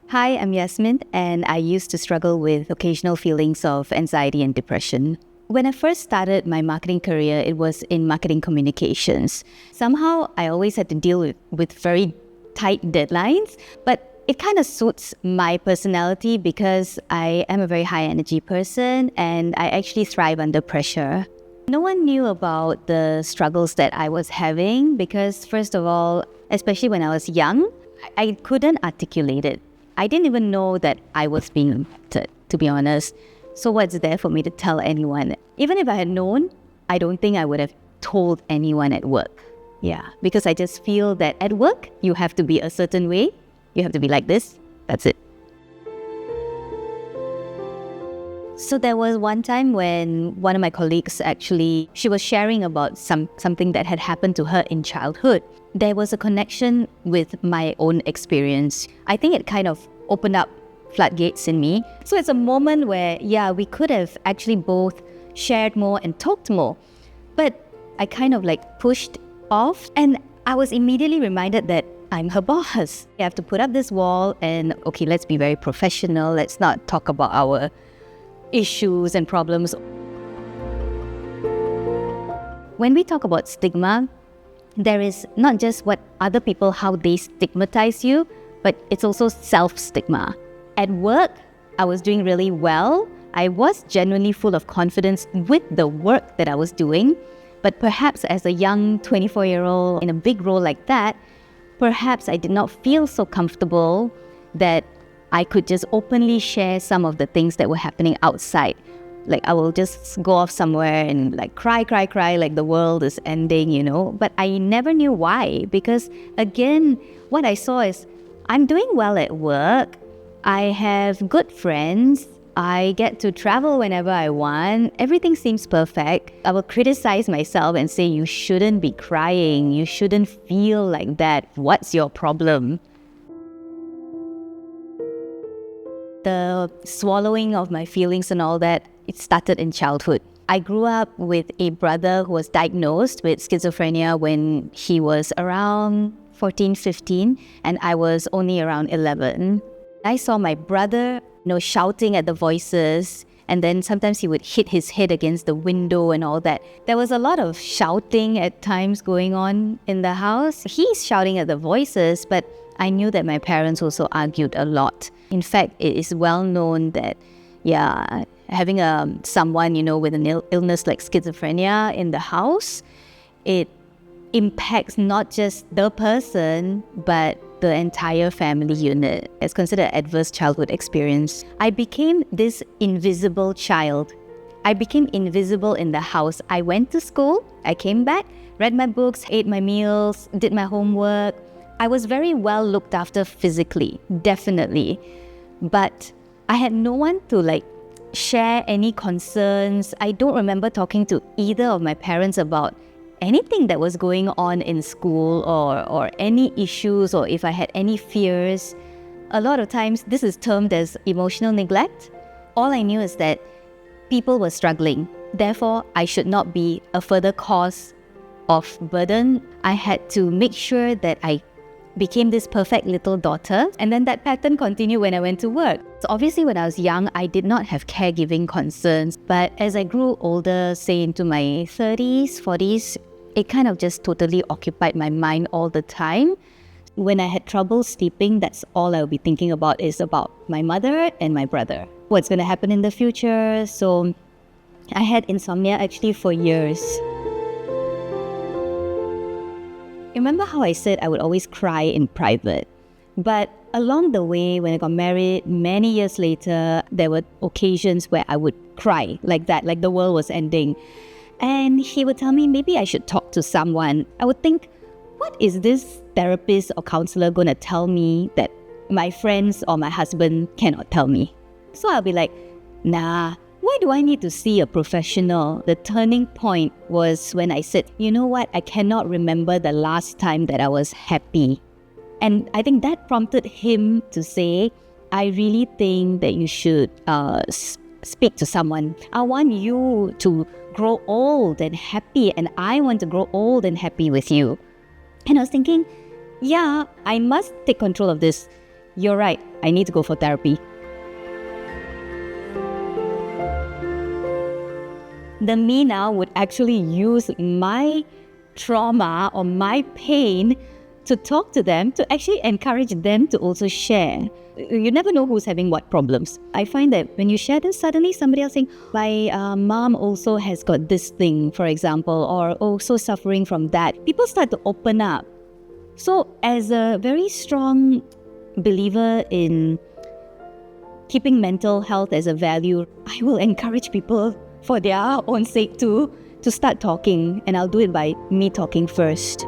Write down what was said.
Hi, I'm Yasmeen, and I used to struggle with occasional feelings of anxiety and depression. When I first started my marketing career, it was in marketing communications. Somehow, I always had to deal with very tight deadlines, but it kind of suits my personality because I am a very high energy person and I actually thrive under pressure. No one knew about the struggles that I was having because, first of all, especially when I was young, I couldn't articulate it. I didn't even know that I was being impacted, to be honest. So what's there for me to tell anyone? Even if I had known, I don't think I would have told anyone at work. Yeah, because I just feel that at work, you have to be a certain way. You have to be like this. That's it. So there was one time when one of my colleagues she was sharing about something that had happened to her in childhood. There was a connection with my own experience. I think it kind of opened up floodgates in me. So it's a moment where, we could have actually both shared more and talked more. But I kind of pushed off, and I was immediately reminded that I'm her boss. I have to put up this wall and, okay, let's be very professional. Let's not talk about our issues and problems. When we talk about stigma, there is not just what other people, how they stigmatize you, but it's also self-stigma. At work, I was doing really well. I was genuinely full of confidence with the work that I was doing. But perhaps as a young 24-year-old in a big role like that, perhaps I did not feel so comfortable that I could just openly share some of the things that were happening outside. I will just go off somewhere and cry like the world is ending, But I never knew why, because again, what I saw is I'm doing well at work. I have good friends. I get to travel whenever I want. Everything seems perfect. I will criticize myself and say, you shouldn't be crying. You shouldn't feel like that. What's your problem? The swallowing of my feelings and all that, it started in childhood. I grew up with a brother who was diagnosed with schizophrenia when he was around 14, 15, and I was only around 11. I saw my brother, shouting at the voices, and then sometimes he would hit his head against the window and all that. There was a lot of shouting at times going on in the house. He's shouting at the voices, but I knew that my parents also argued a lot. In fact, it is well known that, having someone, with an illness like schizophrenia in the house, it impacts not just the person, but the entire family unit. It's considered an adverse childhood experience. I became this invisible child. I became invisible in the house. I went to school, I came back, read my books, ate my meals, did my homework. I was very well looked after physically, definitely. But I had no one to share any concerns. I don't remember talking to either of my parents about anything that was going on in school or any issues, or if I had any fears. A lot of times this is termed as emotional neglect. All I knew is that people were struggling. Therefore, I should not be a further cause of burden. I had to make sure that I became this perfect little daughter, and then that pattern continued when I went to work. So obviously when I was young, I did not have caregiving concerns, but as I grew older, say into my 30s, 40s, it kind of just totally occupied my mind all the time. When I had trouble sleeping, that's all I would be thinking about is about my mother and my brother. What's going to happen in the future? So I had insomnia actually for years. Remember how I said I would always cry in private? But along the way, when I got married, many years later, there were occasions where I would cry like that, like the world was ending. And he would tell me maybe I should talk to someone. I would think, what is this therapist or counselor going to tell me that my friends or my husband cannot tell me? So I'll be like, nah, why do I need to see a professional? The turning point was when I said, you know what, I cannot remember the last time that I was happy. And I think that prompted him to say, I really think that you should speak to someone. I want you to grow old and happy, and I want to grow old and happy with you. And I was thinking, yeah, I must take control of this. You're right. I need to go for therapy. The me now would actually use my trauma or my pain to talk to them, to actually encourage them to also share. You never know who's having what problems. I find that when you share this, suddenly somebody else saying, my mom also has got this thing, for example, or also suffering from that. People start to open up. So as a very strong believer in keeping mental health as a value, I will encourage people for their own sake too, to start talking, and I'll do it by me talking first.